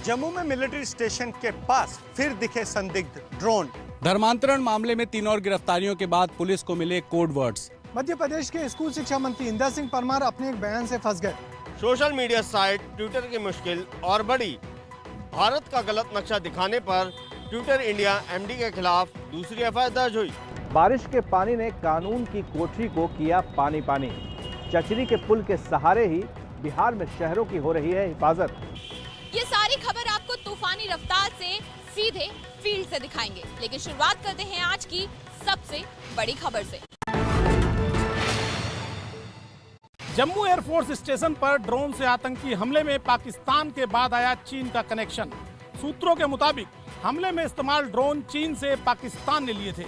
जम्मू में military station के पास फिर दिखे संदिग्ध ड्रोन। धर्मांतरण मामले में 3 और गिरफ्तारियों के बाद पुलिस को मिले कोड वर्ड्स। मध्य प्रदेश के स्कूल शिक्षा मंत्री इंदर सिंह परमार अपने एक बयान से फंस गए। सोशल मीडिया साइट ट्विटर की मुश्किल और बढ़ी। भारत का गलत नक्शा दिखाने पर ट्विटर इंडिया एमडी के खिलाफ दूसरी एफआईआर दर्ज हुई। बारिश के पानी ने कानून की कोठरी को किया पानी पानी। चचरी के पुल के सहारे ही बिहार में शहरों की हो रही है हिफाजत। ये सारी खबर आपको तूफानी रफ्तार से सीधे फील्ड से दिखाएंगे, लेकिन शुरुआत करते हैं आज की सबसे बड़ी खबर से। जम्मू एयरफोर्स स्टेशन पर ड्रोन से आतंकी हमले में पाकिस्तान के बाद आया चीन का कनेक्शन। सूत्रों के मुताबिक हमले में इस्तेमाल ड्रोन चीन से पाकिस्तान ने लिए थे।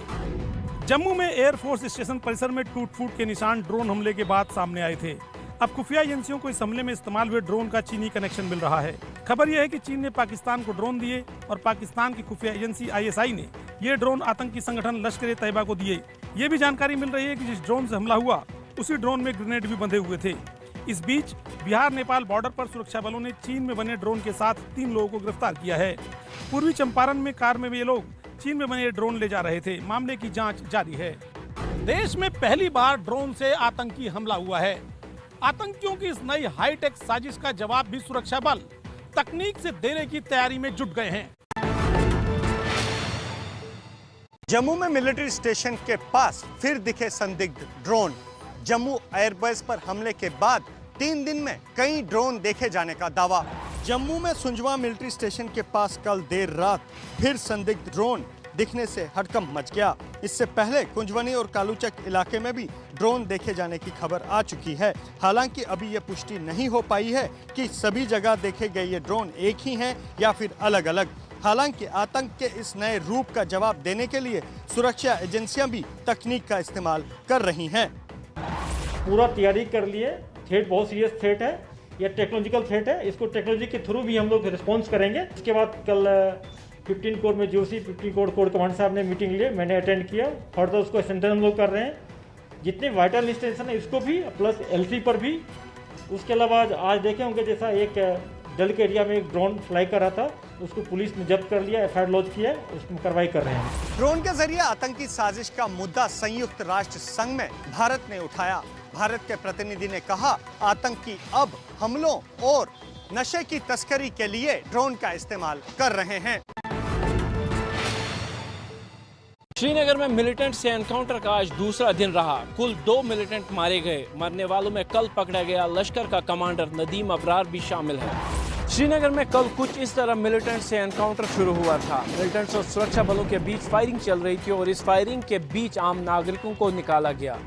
जम्मू में एयरफोर्स स्टेशन परिसर में टूट फूट के निशान ड्रोन हमले के बाद सामने आए थे। अब खुफिया एजेंसियों को इस हमले में इस्तेमाल हुए ड्रोन का चीनी कनेक्शन मिल रहा है। खबर यह है कि चीन ने पाकिस्तान को ड्रोन दिए और पाकिस्तान की खुफिया एजेंसी आईएसआई ने ये ड्रोन आतंकी संगठन लश्कर-ए-तैयबा को दिए। ये भी जानकारी मिल रही है कि जिस ड्रोन से हमला हुआ उसी ड्रोन में ग्रेनेड भी बंधे हुए थे। इस बीच बिहार नेपाल बॉर्डर पर सुरक्षा बलों ने चीन में बने ड्रोन के साथ 3 लोगों को गिरफ्तार किया है। पूर्वी चंपारण में कार में ये लोग चीन में बने ड्रोन ले जा रहे थे। मामले की जांच जारी है। देश में पहली बार ड्रोन से आतंकी हमला हुआ है। आतंकियों की इस नई हाईटेक साजिश का जवाब भी सुरक्षा बल तकनीक से देने की तैयारी में जुट गए हैं। जम्मू में मिलिट्री स्टेशन के पास फिर दिखे संदिग्ध ड्रोन। जम्मू एयरबेस पर हमले के बाद 3 दिन में कई ड्रोन देखे जाने का दावा। जम्मू में सुंजवा मिलिट्री स्टेशन के पास कल देर रात फिर संदिग्ध ड्रोन दिखने से हड़कंप मच गया। इससे पहले कुंजवनी और कालूचक इलाके में भी ड्रोन देखे जाने की खबर आ चुकी है। हालांकि अभी ये पुष्टि नहीं हो पाई है कि सभी जगह देखे गए ये ड्रोन एक ही हैं या फिर अलग अलग। हालांकि आतंक के इस नए रूप का जवाब देने के लिए सुरक्षा एजेंसियां भी तकनीक का इस्तेमाल कर रही हैं। पूरा तैयारी कर लिए। थ्रेट बहुत सीरियस थ्रेट है, यह टेक्नोलॉजिकल थ्रेट है। इसको टेक्नोलॉजी के थ्रू भी हम लोग रिस्पॉन्स करेंगे। इसके बाद कल 15 कोर में जीओसी 15 कोर कमांड साहब ने मीटिंग ली, मैंने अटेंड किया। फर्दर उसको स्ट्रेंथन हम लोग कर रहे हैं। जितने वाइटल इंस्टेंशन है इसको भी, प्लस एलसी पर भी। उसके अलावा आज देखे होंगे जैसा एक डल के एरिया में एक ड्रोन फ्लाई कर रहा था, उसको पुलिस ने जब्त कर लिया, एफआईआर लॉन्च किया, उसमें कार्रवाई कर रहे हैं। ड्रोन के जरिए आतंकी साजिश का मुद्दा संयुक्त राष्ट्र संघ में भारत ने उठाया। भारत के प्रतिनिधि ने कहा आतंकी अब हमलों और नशे की तस्करी के लिए ड्रोन का इस्तेमाल कर रहे हैं। श्रीनगर में मिलिटेंट से एनकाउंटर का आज दूसरा दिन रहा। कुल 2 मिलिटेंट मारे गए। मरने वालों में कल पकड़ा गया लश्कर का कमांडर नदीम अबरार भी शामिल है। श्रीनगर में कल कुछ इस तरह मिलिटेंट से एनकाउंटर शुरू हुआ था। मिलिटेंट्स और सुरक्षा बलों के बीच फायरिंग चल रही थी और इस फायरिंग के बीच आम नागरिकों को निकाला गया।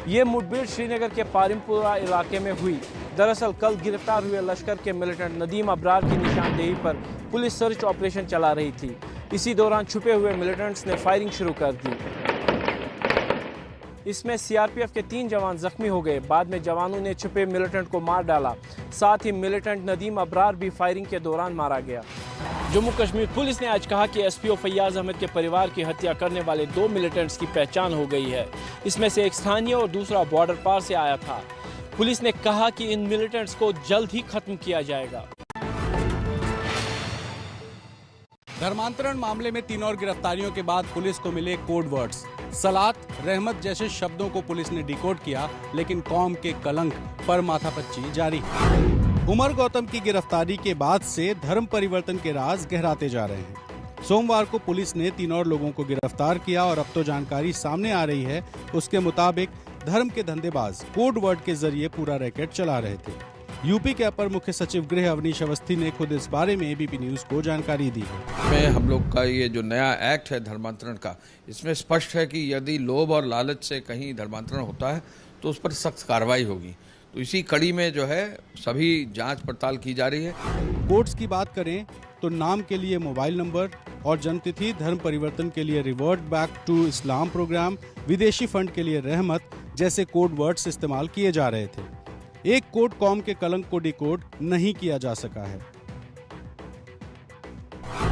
ये मुठभेड़ श्रीनगर के पारिमपुरा इलाके में हुई। दरअसल कल गिरफ्तार हुए लश्कर के मिलिटेंट नदीम अबरार की निशानदेही पर पुलिस सर्च ऑपरेशन चला रही थी। इसी दौरान छुपे हुए मिलिटेंट्स ने फायरिंग शुरू कर दी। इसमें सीआरपीएफ के 3 जवान जख्मी हो गए। बाद में जवानों ने छुपे मिलिटेंट को मार डाला। साथ ही मिलिटेंट नदीम अबरार भी फायरिंग के दौरान मारा गया। जम्मू कश्मीर पुलिस ने आज कहा कि एसपीओ फैयाज अहमद के परिवार की हत्या करने वाले 2 मिलिटेंट्स की पहचान हो गई है। इसमें से एक स्थानीय और दूसरा बॉर्डर पार से आया था। पुलिस ने कहा कि इन मिलिटेंट्स को जल्द ही खत्म किया जाएगा। धर्मांतरण मामले में 3 और गिरफ्तारियों के बाद पुलिस को मिले कोड वर्ड्स। सलात, रहमत जैसे शब्दों को पुलिस ने डिकोड किया, लेकिन कौम के कलंक पर माथापच्ची जारी। उमर गौतम की गिरफ्तारी के बाद से धर्म परिवर्तन के राज गहराते जा रहे हैं। सोमवार को पुलिस ने 3 और लोगों को गिरफ्तार किया और अब तो जानकारी सामने आ रही है उसके मुताबिक धर्म के धंधेबाज कोड वर्ड के जरिए पूरा रैकेट चला रहे थे। यूपी के अपर मुख्य सचिव गृह अवनीश अवस्थी ने खुद इस बारे में एबीपी न्यूज को जानकारी दी है। हम लोग का ये जो नया एक्ट है धर्मांतरण का, इसमें स्पष्ट है कि यदि लोभ और लालच से कहीं धर्मांतरण होता है तो उस पर सख्त कार्रवाई होगी। तो इसी कड़ी में जो है सभी जांच पड़ताल की जा रही है। कोड्स की बात करें तो नाम के लिए मोबाइल नंबर और जन्मतिथि, धर्म परिवर्तन के लिए revert back to Islam program, विदेशी फंड के लिए रहमत जैसे कोड वर्ड्स इस्तेमाल किए जा रहे थे। एक कोड कौम के कलंक को डिकोड नहीं किया जा सका है।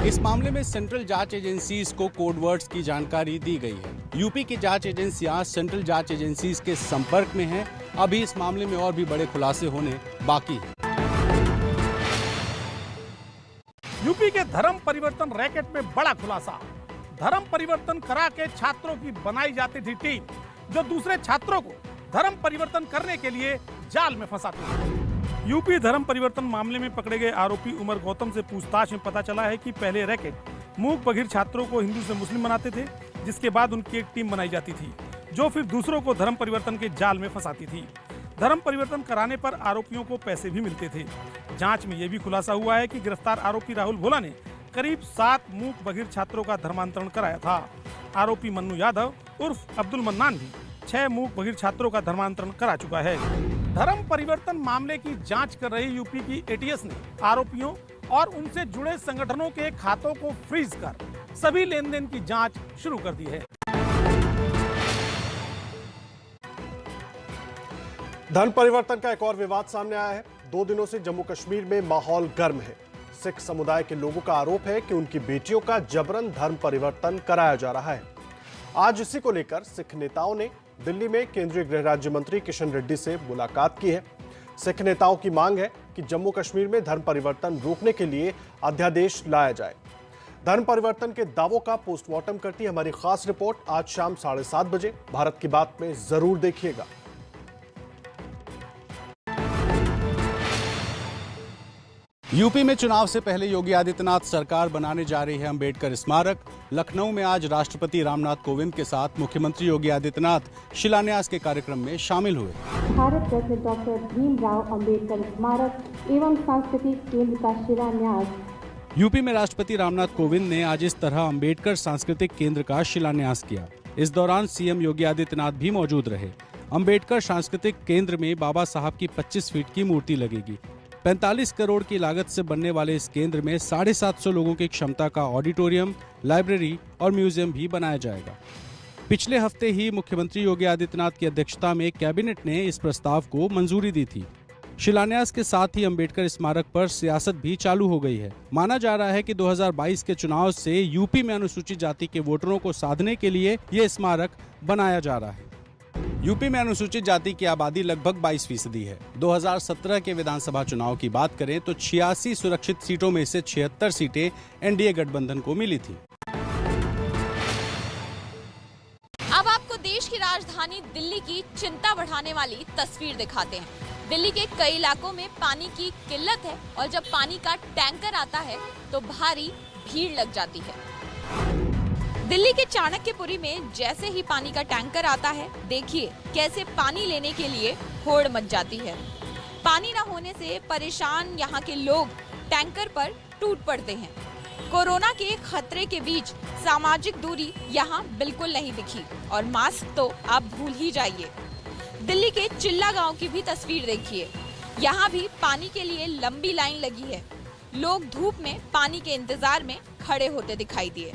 इस मामले में सेंट्रल जांच एजेंसीज को कोडवर्ड्स की जानकारी दी गई है। यूपी की जांच एजेंसियां सेंट्रल जांच एजेंसीज के संपर्क में हैं। अभी इस मामले में और भी बड़े खुलासे होने बाकी हैं। यूपी के धर्म परिवर्तन रैकेट में बड़ा खुलासा। धर्म परिवर्तन करा के छात्रों की बनाई जाती थी टीम, जो दूसरे छात्रों को धर्म परिवर्तन करने के लिए जाल में फंसाती थी। यूपी धर्म परिवर्तन मामले में पकड़े गए आरोपी उमर गौतम से पूछताछ में पता चला है कि पहले रैकेट मूक बधिर छात्रों को हिंदू से मुस्लिम बनाते थे, जिसके बाद उनकी एक टीम बनाई जाती थी, जो फिर दूसरों को धर्म परिवर्तन के जाल में फंसाती थी। धर्म परिवर्तन कराने पर आरोपियों को पैसे भी मिलते थे। जांच में यह भी खुलासा हुआ है कि गिरफ्तार आरोपी राहुल भोला ने करीब 7 मूक बधिर छात्रों का धर्मांतरण कराया था। आरोपी मन्नू यादव उर्फ अब्दुल मन्नान भी 6 मूक बधिर छात्रों का धर्मांतरण करा चुका है। धर्म परिवर्तन मामले की जांच कर रही यूपी की एटीएस ने आरोपियों और उनसे जुड़े संगठनों के खातों को फ्रीज कर सभी लेन देन की जांच शुरू कर दी है। धर्म परिवर्तन का एक और विवाद सामने आया है। 2 दिनों से जम्मू कश्मीर में माहौल गर्म है। सिख समुदाय के लोगों का आरोप है कि उनकी बेटियों का जबरन धर्म परिवर्तन कराया जा रहा है। आज इसी को लेकर सिख नेताओं ने दिल्ली में केंद्रीय गृह राज्य मंत्री किशन रेड्डी से मुलाकात की है। सिख नेताओं की मांग है कि जम्मू कश्मीर में धर्म परिवर्तन रोकने के लिए अध्यादेश लाया जाए। धर्म परिवर्तन के दावों का पोस्टमार्टम करती हमारी खास रिपोर्ट आज शाम 7:30 बजे भारत की बात में जरूर देखिएगा। यूपी में चुनाव से पहले योगी आदित्यनाथ सरकार बनाने जा रही है अंबेडकर स्मारक। लखनऊ में आज राष्ट्रपति रामनाथ कोविंद के साथ मुख्यमंत्री योगी आदित्यनाथ शिलान्यास के कार्यक्रम में शामिल हुए। भारत रत्न डॉक्टर भीमराव अंबेडकर स्मारक एवं सांस्कृतिक केंद्र का शिलान्यास। यूपी में राष्ट्रपति रामनाथ कोविंद ने आज इस तरह अंबेडकर सांस्कृतिक केंद्र का शिलान्यास किया। इस दौरान सीएम योगी आदित्यनाथ भी मौजूद रहे। अंबेडकर सांस्कृतिक केंद्र में बाबा साहब की 25 फीट की मूर्ति लगेगी। 45 करोड़ की लागत से बनने वाले इस केंद्र में 750 लोगों की क्षमता का ऑडिटोरियम, लाइब्रेरी और म्यूजियम भी बनाया जाएगा। पिछले हफ्ते ही मुख्यमंत्री योगी आदित्यनाथ की अध्यक्षता में कैबिनेट ने इस प्रस्ताव को मंजूरी दी थी। शिलान्यास के साथ ही अंबेडकर स्मारक पर सियासत भी चालू हो गई है। माना जा रहा है कि 2022 के चुनाव से यूपी में अनुसूचित जाति के वोटरों को साधने के लिए ये स्मारक बनाया जा रहा है। यूपी में अनुसूचित जाति की आबादी लगभग 22% है। 2017 के विधानसभा चुनाव की बात करें तो 86 सुरक्षित सीटों में से 76 सीटें एनडीए गठबंधन को मिली थी। अब आपको देश की राजधानी दिल्ली की चिंता बढ़ाने वाली तस्वीर दिखाते हैं। दिल्ली के कई इलाकों में पानी की किल्लत है और जब पानी का टैंकर आता है तो भारी भीड़ लग जाती है। दिल्ली के चाणक्यपुरी में जैसे ही पानी का टैंकर आता है, देखिए कैसे पानी लेने के लिए होड़ मच जाती है। पानी न होने से परेशान यहाँ के लोग टैंकर पर टूट पड़ते हैं। कोरोना के खतरे के बीच सामाजिक दूरी यहाँ बिल्कुल नहीं दिखी और मास्क तो आप भूल ही जाइए। दिल्ली के चिल्ला गांव की भी तस्वीर देखिए। यहाँ भी पानी के लिए लंबी लाइन लगी है। लोग धूप में पानी के इंतजार में खड़े होते दिखाई दिए।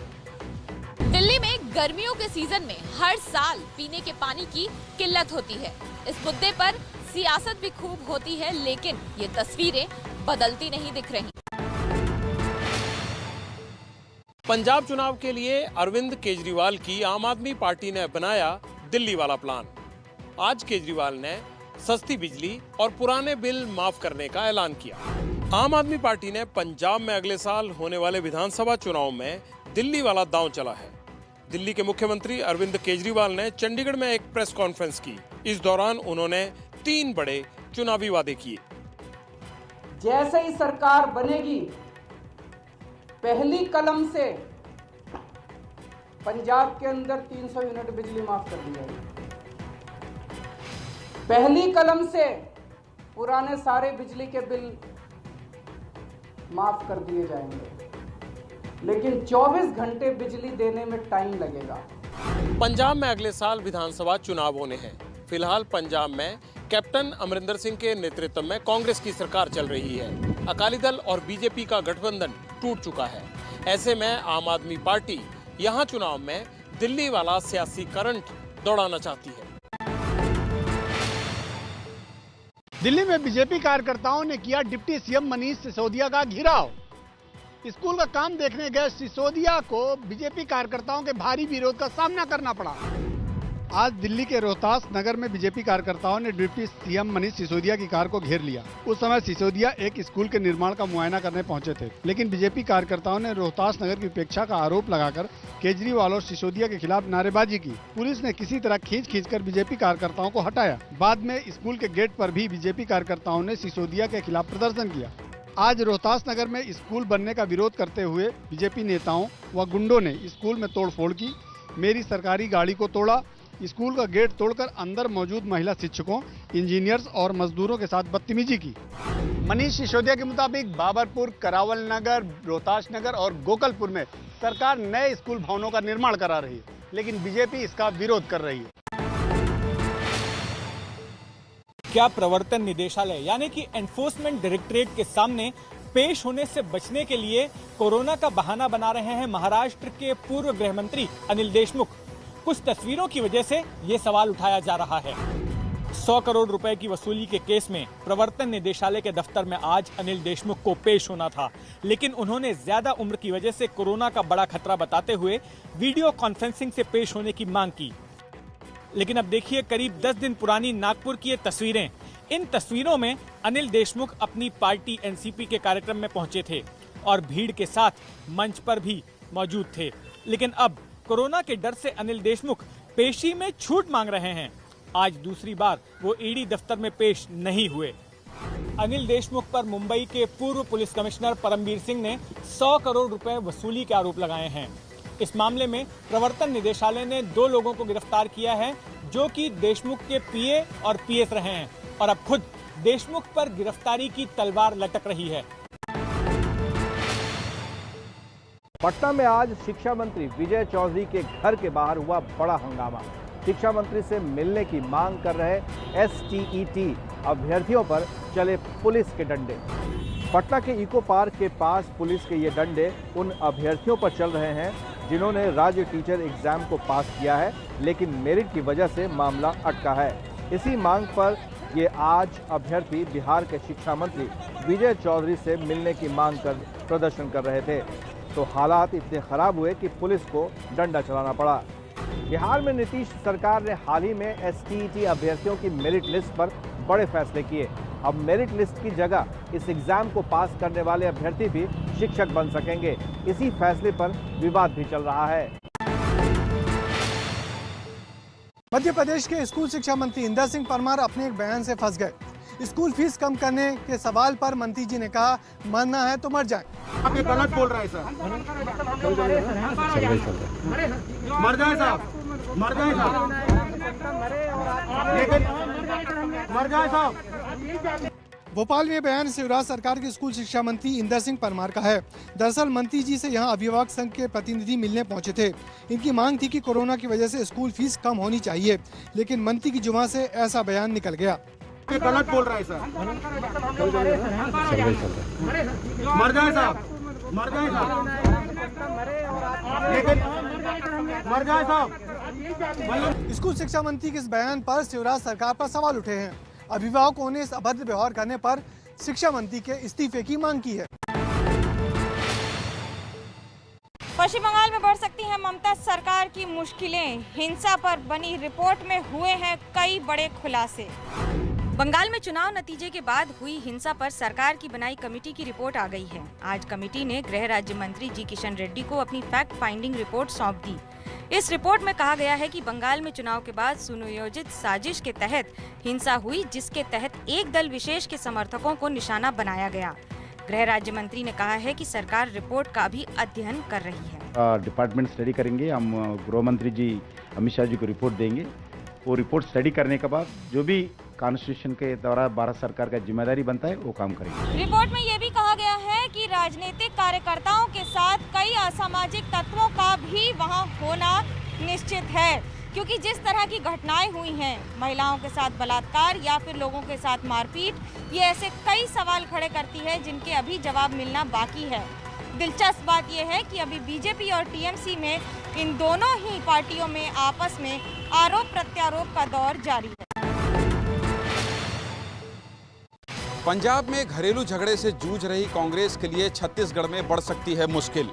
दिल्ली में गर्मियों के सीजन में हर साल पीने के पानी की किल्लत होती है। इस मुद्दे पर सियासत भी खूब होती है, लेकिन ये तस्वीरें बदलती नहीं दिख रही। पंजाब चुनाव के लिए अरविंद केजरीवाल की आम आदमी पार्टी ने बनाया दिल्ली वाला प्लान। आज केजरीवाल ने सस्ती बिजली और पुराने बिल माफ करने का ऐलान किया। आम आदमी पार्टी ने पंजाब में अगले साल होने वाले विधानसभा चुनाव में दिल्ली वाला दांव चला है। दिल्ली के मुख्यमंत्री अरविंद केजरीवाल ने चंडीगढ़ में एक प्रेस कॉन्फ्रेंस की। इस दौरान उन्होंने 3 बड़े चुनावी वादे किए। जैसे ही सरकार बनेगी, पहली कलम से पंजाब के अंदर 300 यूनिट बिजली माफ कर दी जाएगी। पहली कलम से पुराने सारे बिजली के बिल माफ कर दिए जाएंगे, लेकिन 24 घंटे बिजली देने में टाइम लगेगा। पंजाब में अगले साल विधानसभा चुनाव होने हैं। फिलहाल पंजाब में कैप्टन अमरिंदर सिंह के नेतृत्व में कांग्रेस की सरकार चल रही है। अकाली दल और बीजेपी का गठबंधन टूट चुका है। ऐसे में आम आदमी पार्टी यहां चुनाव में दिल्ली वाला सियासी करंट दौड़ाना चाहती है। दिल्ली में बीजेपी कार्यकर्ताओं ने किया डिप्टी सीएम मनीष सिसोदिया का घेराव। स्कूल का काम देखने गए सिसोदिया को बीजेपी कार्यकर्ताओं के भारी विरोध का सामना करना पड़ा। आज दिल्ली के रोहतास नगर में बीजेपी कार्यकर्ताओं ने डिप्टी सीएम मनीष सिसोदिया की कार को घेर लिया। उस समय सिसोदिया एक स्कूल के निर्माण का मुआयना करने पहुंचे थे, लेकिन बीजेपी कार्यकर्ताओं ने रोहतास नगर की उपेक्षा का आरोप लगाकर केजरीवाल और सिसोदिया के खिलाफ नारेबाजी की। पुलिस ने किसी तरह खींच कर बीजेपी कार्यकर्ताओं को हटाया। बाद में स्कूल के गेट पर भी बीजेपी कार्यकर्ताओं ने सिसोदिया के खिलाफ प्रदर्शन किया। आज रोहतास नगर में स्कूल बनने का विरोध करते हुए बीजेपी नेताओं व गुंडों ने स्कूल में तोड़फोड़ की। मेरी सरकारी गाड़ी को तोड़ा, स्कूल का गेट तोड़कर अंदर मौजूद महिला शिक्षकों, इंजीनियर्स और मजदूरों के साथ बदतमीजी की। मनीष सिसोदिया के मुताबिक बाबरपुर, करावल नगर, रोहतास नगर और गोकलपुर में सरकार नए स्कूल भवनों का निर्माण करा रही है, लेकिन बीजेपी इसका विरोध कर रही है। क्या प्रवर्तन निदेशालय यानी कि एनफोर्समेंट डायरेक्टरेट के सामने पेश होने से बचने के लिए कोरोना का बहाना बना रहे हैं महाराष्ट्र के पूर्व गृह मंत्री अनिल देशमुख? कुछ तस्वीरों की वजह से ये सवाल उठाया जा रहा है। 100 करोड़ रुपए की वसूली के केस में प्रवर्तन निदेशालय के दफ्तर में आज अनिल देशमुख को पेश होना था, लेकिन उन्होंने ज्यादा उम्र की वजह से कोरोना का बड़ा खतरा बताते हुए वीडियो कॉन्फ्रेंसिंग से पेश होने की मांग की। लेकिन अब देखिए करीब 10 दिन पुरानी नागपुर की ये तस्वीरें। इन तस्वीरों में अनिल देशमुख अपनी पार्टी एनसीपी के कार्यक्रम में पहुंचे थे और भीड़ के साथ मंच पर भी मौजूद थे। लेकिन अब कोरोना के डर से अनिल देशमुख पेशी में छूट मांग रहे हैं। आज दूसरी बार वो ईडी दफ्तर में पेश नहीं हुए। अनिल देशमुख पर मुंबई के पूर्व पुलिस कमिश्नर परमबीर सिंह ने 100 करोड़ रुपए वसूली के आरोप लगाए हैं। इस मामले में प्रवर्तन निदेशालय ने 2 लोगों को गिरफ्तार किया है, जो कि देशमुख के पीए और पीएस रहे हैं, और अब खुद देशमुख पर गिरफ्तारी की तलवार लटक रही है। पटना में आज शिक्षा मंत्री विजय चौधरी के घर के बाहर हुआ बड़ा हंगामा। शिक्षा मंत्री से मिलने की मांग कर रहे एसटीईटी अभ्यर्थियों पर चले पुलिस के डंडे। पटना के इको पार्क के पास पुलिस के ये डंडे उन अभ्यर्थियों पर चल रहे हैं जिन्होंने राज्य टीचर एग्जाम को पास किया है, लेकिन मेरिट की वजह से मामला अटका है। इसी मांग पर ये आज अभ्यर्थी बिहार के शिक्षा मंत्री विजय चौधरी से मिलने की मांग कर प्रदर्शन कर रहे थे, तो हालात इतने खराब हुए कि पुलिस को डंडा चलाना पड़ा। बिहार में नीतीश सरकार ने हाल ही में एसटीईटी अभ्यर्थियों की मेरिट लिस्ट पर बड़े फैसले किए। अब मेरिट लिस्ट की जगह इस एग्जाम को पास करने वाले अभ्यर्थी भी शिक्षक बन सकेंगे। इसी फैसले पर विवाद भी चल रहा है। मध्य प्रदेश के स्कूल शिक्षा मंत्री इंदर सिंह परमार अपने एक बयान से फंस गए। स्कूल फीस कम करने के सवाल पर मंत्री जी ने कहा, मरना है तो मर जाए। आप ये गलत बोल रहे हैं सर। मर जाए साहब, मर जाए साहब, लेकिन मर जाए साहब। भोपाल में बयान शिवराज सरकार के स्कूल शिक्षा मंत्री इंदर सिंह परमार का है। दरअसल मंत्री जी से यहां अभिभावक संघ के प्रतिनिधि मिलने पहुंचे थे। इनकी मांग थी कि कोरोना की वजह से स्कूल फीस कम होनी चाहिए, लेकिन मंत्री की जुबान से ऐसा बयान निकल गया। ये गलत बोल रहे हैं सर। मर जाए साहब, मर जाए साहब, लेकिन मर जाए साहब। स्कूल शिक्षा मंत्री के इस बयान पर शिवराज सरकार पर सवाल उठे हैं। अभिभावकों ने इस अभद्र व्यवहार करने पर शिक्षा मंत्री के इस्तीफे की मांग की है। पश्चिम बंगाल में बढ़ सकती है ममता सरकार की मुश्किलें। हिंसा पर बनी रिपोर्ट में हुए हैं कई बड़े खुलासे। बंगाल में चुनाव नतीजे के बाद हुई हिंसा पर सरकार की बनाई कमेटी की रिपोर्ट आ गई है। आज कमेटी ने गृह राज्य मंत्री जी किशन रेड्डी को अपनी फैक्ट फाइंडिंग रिपोर्ट सौंप दी। इस रिपोर्ट में कहा गया है कि बंगाल में चुनाव के बाद सुनियोजित साजिश के तहत हिंसा हुई, जिसके तहत एक दल विशेष के समर्थकों को निशाना बनाया गया। गृह राज्य मंत्री ने कहा है कि सरकार रिपोर्ट का भी अध्ययन कर रही है। डिपार्टमेंट स्टडी करेंगे, हम गृह मंत्री जी अमित शाह जी को रिपोर्ट देंगे। वो रिपोर्ट स्टडी करने के बाद जो भी कॉन्स्टिट्यूशन के द्वारा भारत सरकार का जिम्मेदारी बनता है वो काम करेंगे। रिपोर्ट में ये भी कहा गया है कि राजनीतिक कार्यकर्ताओं के साथ कई असामाजिक तत्वों का भी वहां होना निश्चित है, क्योंकि जिस तरह की घटनाएं हुई हैं, महिलाओं के साथ बलात्कार या फिर लोगों के साथ मारपीट, ये ऐसे कई सवाल खड़े करती है जिनके अभी जवाब मिलना बाकी है। दिलचस्प बात यह है कि अभी बीजेपी और टीएमसी में, इन दोनों ही पार्टियों में आपस में आरोप प्रत्यारोप का दौर जारी है। पंजाब में घरेलू झगड़े से जूझ रही कांग्रेस के लिए छत्तीसगढ़ में बढ़ सकती है मुश्किल।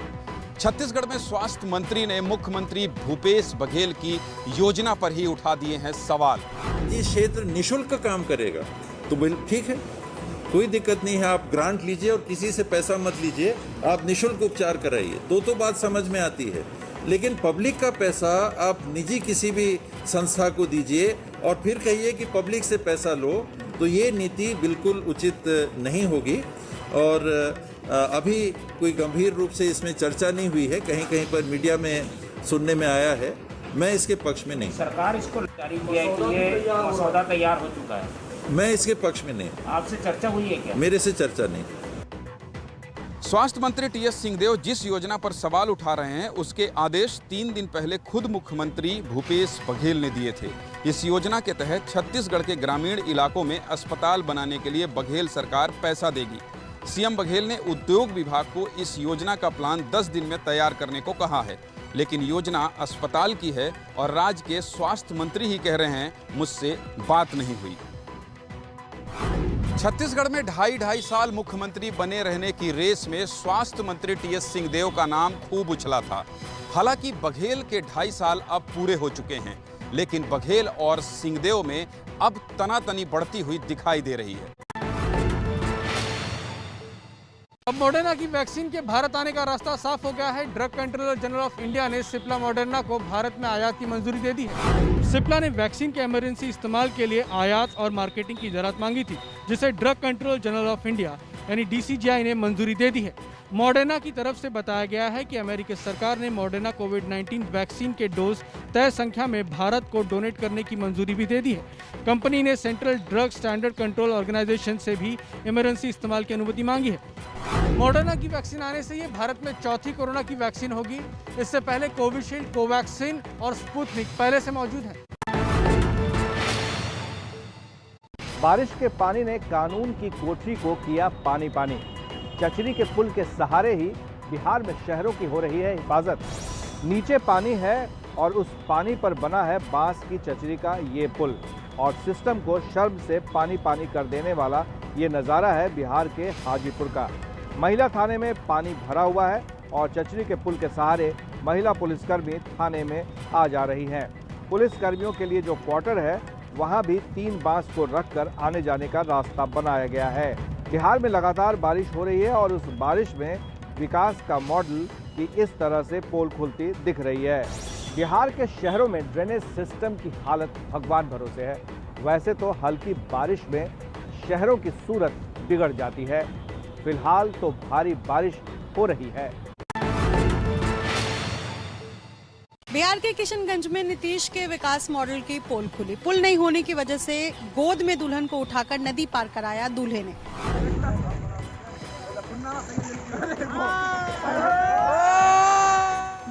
छत्तीसगढ़ में स्वास्थ्य मंत्री ने मुख्यमंत्री भूपेश बघेल की योजना पर ही उठा दिए हैं सवाल। ये क्षेत्र निःशुल्क काम करेगा तो ठीक है, कोई दिक्कत नहीं है। आप ग्रांट लीजिए और किसी से पैसा मत लीजिए, आप निःशुल्क उपचार कराइए, तो बात समझ में आती है। लेकिन पब्लिक का पैसा आप निजी किसी भी संस्था को दीजिए और फिर कहिए कि पब्लिक से पैसा लो, तो ये नीति बिल्कुल उचित नहीं होगी। और अभी कोई गंभीर रूप से इसमें चर्चा नहीं हुई है, कहीं कहीं पर मीडिया में सुनने में आया है, मैं इसके पक्ष में नहीं। सरकार इसको जारी किया है कि ये मसौदा तैयार हो चुका है, मैं इसके पक्ष में नहीं। आपसे चर्चा हुई है क्या? मेरे से चर्चा नहीं। स्वास्थ्य मंत्री टीएस सिंहदेव जिस योजना पर सवाल उठा रहे हैं उसके आदेश 3 दिन पहले खुद मुख्यमंत्री भूपेश बघेल ने दिए थे। इस योजना के तहत छत्तीसगढ़ के ग्रामीण इलाकों में अस्पताल बनाने के लिए बघेल सरकार पैसा देगी। सीएम बघेल ने उद्योग विभाग को इस योजना का प्लान 10 दिन में तैयार करने को कहा है, लेकिन योजना अस्पताल की है और राज्य के स्वास्थ्य मंत्री ही कह रहे हैं मुझसे बात नहीं हुई। छत्तीसगढ़ में 2.5 साल मुख्यमंत्री बने रहने की रेस में स्वास्थ्य मंत्री टीएस सिंहदेव का नाम खूब उछला था। हालांकि बघेल के 2.5 साल अब पूरे हो चुके हैं, लेकिन बघेल और सिंहदेव में अब तनातनी बढ़ती हुई दिखाई दे रही है। अब मॉडर्ना की वैक्सीन के भारत आने का रास्ता साफ हो गया है। Drug controller general of India ने सिप्ला मॉडर्ना को भारत में आयात की मंजूरी दे दी है। सिप्ला ने वैक्सीन के इमरजेंसी इस्तेमाल के लिए आयात और मार्केटिंग की इजाजत मांगी थी, जिसे drug controller general of India यानी DCGI ने मंजूरी दे दी है। मॉडर्ना की तरफ से बताया गया है कि अमेरिकी सरकार ने मॉडर्ना कोविड-19 वैक्सीन के डोज तय संख्या में भारत को डोनेट करने की मंजूरी भी दे दी है। कंपनी ने central drug standard control organisation से भी इमरजेंसी इस्तेमाल की अनुमति मांगी है। मॉडर्ना की वैक्सीन आने से ये भारत में चौथी कोरोना की वैक्सीन होगी। इससे पहले कोविशील्ड, कोवैक्सीन और स्पुतनिक पहले से मौजूद है। बारिश के पानी ने कानून की कोठरी को किया पानी पानी। चचरी के पुल के सहारे ही बिहार में शहरों की हो रही है हिफाजत। नीचे पानी है और उस पानी पर बना है बांस की चचरी का ये पुल, और सिस्टम को शर्म से पानी पानी कर देने वाला ये नज़ारा है बिहार के हाजीपुर का। महिला थाने में पानी भरा हुआ है और चचरी के पुल के सहारे महिला पुलिसकर्मी थाने में आ जा रही हैं। पुलिसकर्मियों के लिए जो क्वार्टर है वहां भी 3 बांस को रखकर आने जाने का रास्ता बनाया गया है। बिहार में लगातार बारिश हो रही है और उस बारिश में विकास का मॉडल की इस तरह से पोल खुलती दिख रही है। बिहार के शहरों में ड्रेनेज सिस्टम की हालत भगवान भरोसे है। वैसे तो हल्की बारिश में शहरों की सूरत बिगड़ जाती है, फिलहाल तो भारी बारिश हो रही है। बिहार के किशनगंज में नीतीश के विकास मॉडल की पोल खुली। पुल नहीं होने की वजह से गोद में दुल्हन को उठाकर नदी पार कराया दूल्हे ने।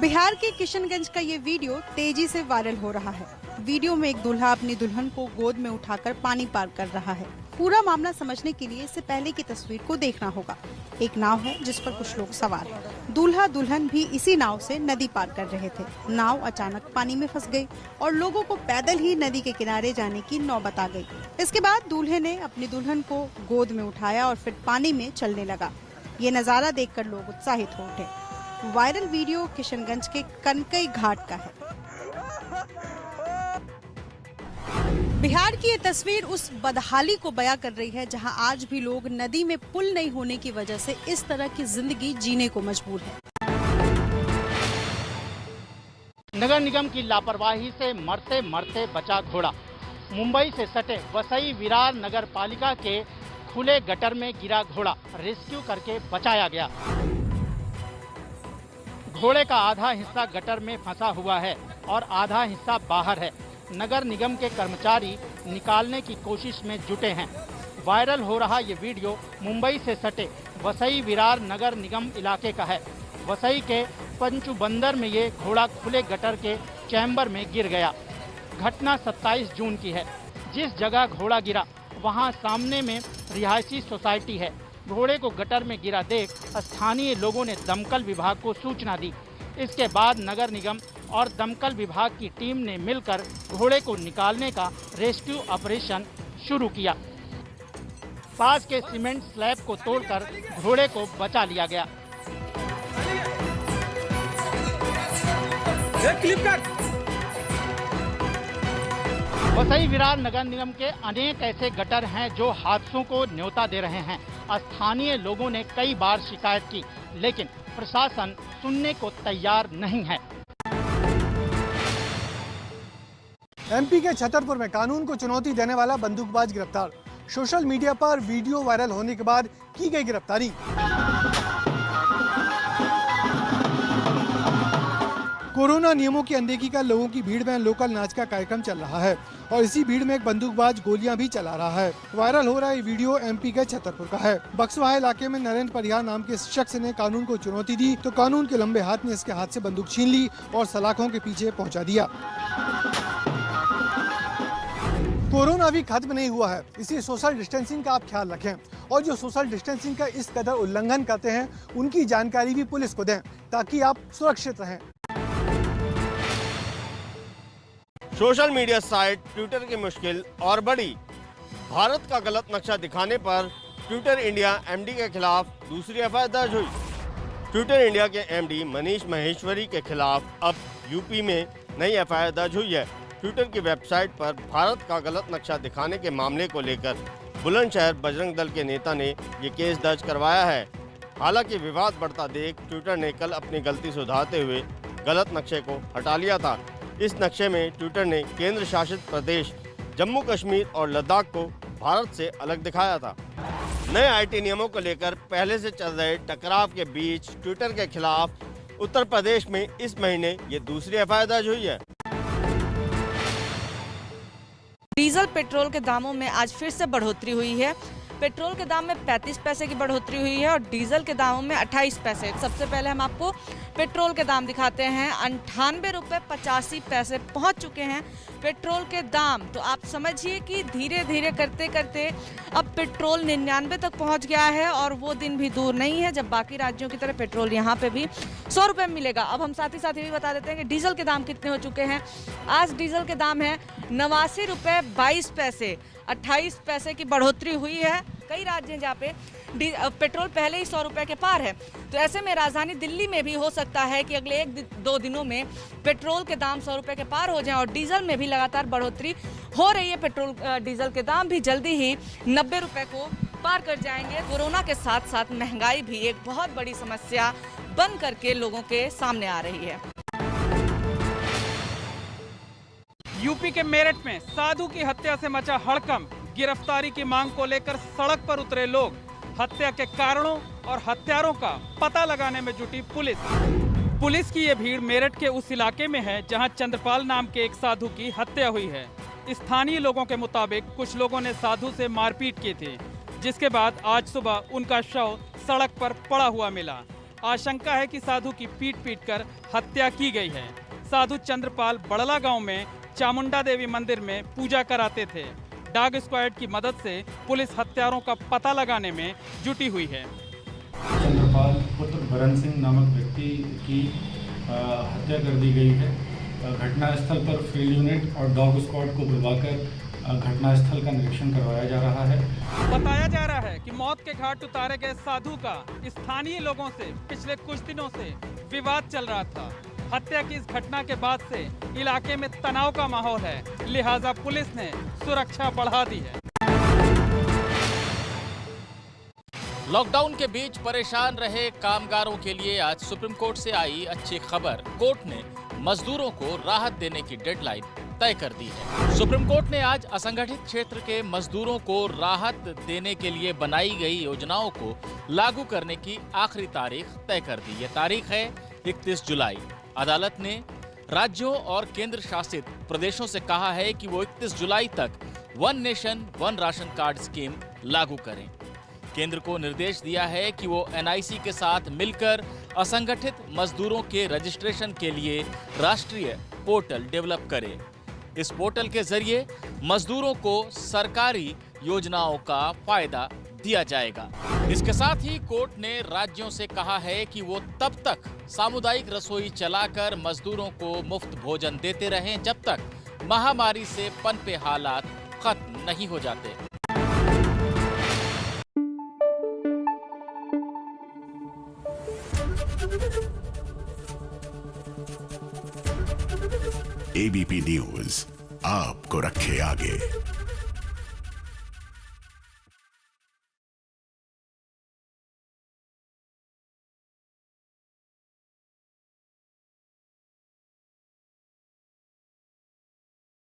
बिहार के किशनगंज का ये वीडियो तेजी से वायरल हो रहा है। वीडियो में एक दूल्हा अपनी दुल्हन को गोद में उठाकर पानी पार कर रहा है। पूरा मामला समझने के लिए इससे पहले की तस्वीर को देखना होगा। एक नाव है जिस पर कुछ लोग सवार हैं। दूल्हा दुल्हन भी इसी नाव से नदी पार कर रहे थे। नाव अचानक पानी में फंस गई और लोगों को पैदल ही नदी के किनारे जाने की नौबत आ गई। इसके बाद दूल्हे ने अपनी दुल्हन को गोद में उठाया और फिर पानी में चलने लगा। ये नजारा देखकर लोग उत्साहित हो उठे। वायरल वीडियो किशनगंज के कनकई घाट का है। बिहार की ये तस्वीर उस बदहाली को बयां कर रही है जहां आज भी लोग नदी में पुल नहीं होने की वजह से इस तरह की जिंदगी जीने को मजबूर है। नगर निगम की लापरवाही से मरते मरते बचा घोड़ा। मुंबई से सटे वसई विरार नगर पालिका के खुले गटर में गिरा घोड़ा रेस्क्यू करके बचाया गया। घोड़े का आधा हिस्सा गटर में फंसा हुआ है और आधा हिस्सा बाहर है। नगर निगम के कर्मचारी निकालने की कोशिश में जुटे हैं। वायरल हो रहा ये वीडियो मुंबई से सटे वसई विरार नगर निगम इलाके का है। वसई के पंचुबंदर में ये घोड़ा खुले गटर के चैम्बर में गिर गया। घटना 27 जून की है। जिस जगह घोड़ा गिरा वहां सामने में रिहायशी सोसाइटी है। घोड़े को गटर में गिरा देख स्थानीय लोगों ने दमकल विभाग को सूचना दी। इसके बाद नगर निगम और दमकल विभाग की टीम ने मिलकर घोड़े को निकालने का रेस्क्यू ऑपरेशन शुरू किया। पास के सीमेंट स्लैब को तोड़कर घोड़े को बचा लिया गया। वसई विरार नगर निगम के अनेक ऐसे गटर हैं जो हादसों को न्योता दे रहे हैं। स्थानीय लोगों ने कई बार शिकायत की, लेकिन प्रशासन सुनने को तैयार नहीं है। एमपी के छतरपुर में कानून को चुनौती देने वाला बंदूकबाज गिरफ्तार। सोशल मीडिया पर वीडियो वायरल होने के बाद की गई गिरफ्तारी। कोरोना नियमों की अनदेखी का लोगों की भीड़ में लोकल नाच का कार्यक्रम चल रहा है और इसी भीड़ में एक बंदूकबाज गोलियां भी चला रहा है। वायरल हो रहा ये वीडियो एमपी के छतरपुर का है। बक्सवाहा इलाके में नरेंद्र परिहार नाम के शख्स ने कानून को चुनौती दी तो कानून के लंबे हाथ ने इसके हाथ से बंदूक छीन ली और सलाखों के पीछे पहुँचा दिया। कोरोना अभी खत्म नहीं हुआ है, इसलिए सोशल डिस्टेंसिंग का आप ख्याल रखें और जो सोशल डिस्टेंसिंग का इस कदर उल्लंघन करते हैं उनकी जानकारी भी पुलिस को दें ताकि आप सुरक्षित रहें। सोशल मीडिया साइट ट्विटर की मुश्किल और बढ़ी। भारत का गलत नक्शा दिखाने पर ट्विटर इंडिया एमडी के खिलाफ दूसरी एफआईआर दर्ज हुई। ट्विटर इंडिया के एमडी मनीष महेश्वरी के खिलाफ अब यूपी में नई एफआईआर दर्ज हुई है। ट्विटर की वेबसाइट पर भारत का गलत नक्शा दिखाने के मामले को लेकर बुलंदशहर बजरंग दल के नेता ने ये केस दर्ज करवाया है। हालांकि विवाद बढ़ता देख ट्विटर ने कल अपनी गलती सुधारते हुए गलत नक्शे को हटा लिया था। इस नक्शे में ट्विटर ने केंद्र शासित प्रदेश जम्मू कश्मीर और लद्दाख को भारत से अलग दिखाया था। नए आईटी नियमों को लेकर पहले से चल रहे टकराव के बीच ट्विटर के खिलाफ उत्तर प्रदेश में इस महीने ये दूसरी एफआईआर दर्ज हुई है। डीजल पेट्रोल के दामों में आज फिर से बढ़ोतरी हुई है। पेट्रोल के दाम में 35 पैसे की बढ़ोतरी हुई है और डीजल के दामों में 28 पैसे। सबसे पहले हम आपको पेट्रोल के दाम दिखाते हैं। 98 रुपये 85 पैसे पहुंच चुके हैं पेट्रोल के दाम। तो आप समझिए कि धीरे धीरे करते करते अब पेट्रोल 99 तक पहुंच गया है और वो दिन भी दूर नहीं है जब बाकी राज्यों की तरह पेट्रोल यहाँ पे भी 100 रुपये में मिलेगा। अब हम साथ ही भी बता देते हैं कि डीजल के दाम कितने हो चुके हैं। आज डीजल के दाम है 89 रुपये 22 पैसे। 28 पैसे की बढ़ोतरी हुई है। कई राज्य हैं जहाँ पे पेट्रोल पहले ही 100 रुपये के पार है। तो ऐसे में राजधानी दिल्ली में भी हो सकता है कि अगले 1-2 दिनों में पेट्रोल के दाम 100 रुपये के पार हो जाएं और डीजल में भी लगातार बढ़ोतरी हो रही है। पेट्रोल डीजल के दाम भी जल्दी ही 90 रुपये को पार कर जाएंगे। कोरोना के साथ साथ महंगाई भी एक बहुत बड़ी समस्या बन करके लोगों के सामने आ रही है। यूपी के मेरठ में साधु की हत्या से मचा हड़कंप। गिरफ्तारी की मांग को लेकर सड़क पर उतरे लोग। हत्या के कारणों और हत्यारों का पता लगाने में जुटी पुलिस की ये भीड़ मेरठ के उस इलाके में है जहां चंद्रपाल नाम के एक साधु की हत्या हुई है। स्थानीय लोगों के मुताबिक कुछ लोगों ने साधु से मारपीट की थी, जिसके बाद आज सुबह उनका शव सड़क पर पड़ा हुआ मिला। आशंका है कि साधु की पीट कर हत्या की गई है। साधु चंद्रपाल बड़ला गांव में चामुंडा देवी मंदिर में पूजा कराते थे। डॉग स्क्वाड की मदद से पुलिस हत्यारों का पता लगाने में जुटी हुई है। चंद्रपाल पुत्र भरन सिंह नामक व्यक्ति की हत्या कर दी गई है। घटनास्थल पर फील्ड यूनिट और डॉग स्क्वाड को बुलवाकर घटनास्थल का निरीक्षण करवाया जा रहा है। बताया जा रहा है कि मौत के घाट उतारे गए साधु का स्थानीय लोगों से पिछले कुछ दिनों से विवाद चल रहा था। हत्या की इस घटना के बाद से इलाके में तनाव का माहौल है, लिहाजा पुलिस ने सुरक्षा बढ़ा दी है। लॉकडाउन के बीच परेशान रहे कामगारों के लिए आज सुप्रीम कोर्ट से आई अच्छी खबर। कोर्ट ने मजदूरों को राहत देने की डेडलाइन तय कर दी है। सुप्रीम कोर्ट ने आज असंगठित क्षेत्र के मजदूरों को राहत देने के लिए बनाई गई योजनाओं को लागू करने की आखिरी तारीख तय कर दी। ये तारीख है 31 जुलाई। अदालत ने राज्यों और केंद्र शासित प्रदेशों से कहा है कि वो 31 जुलाई तक one nation one ration card scheme लागू करें। केंद्र को निर्देश दिया है कि वो एनआईसी के साथ मिलकर असंगठित मजदूरों के रजिस्ट्रेशन के लिए राष्ट्रीय पोर्टल डेवलप करे। इस पोर्टल के जरिए मजदूरों को सरकारी योजनाओं का फायदा दिया जाएगा। इसके साथ ही कोर्ट ने राज्यों से कहा है कि वो तब तक सामुदायिक रसोई चलाकर मजदूरों को मुफ्त भोजन देते रहें जब तक महामारी से पनपे हालात खत्म नहीं हो जाते। एबीपी न्यूज आपको रखे आगे।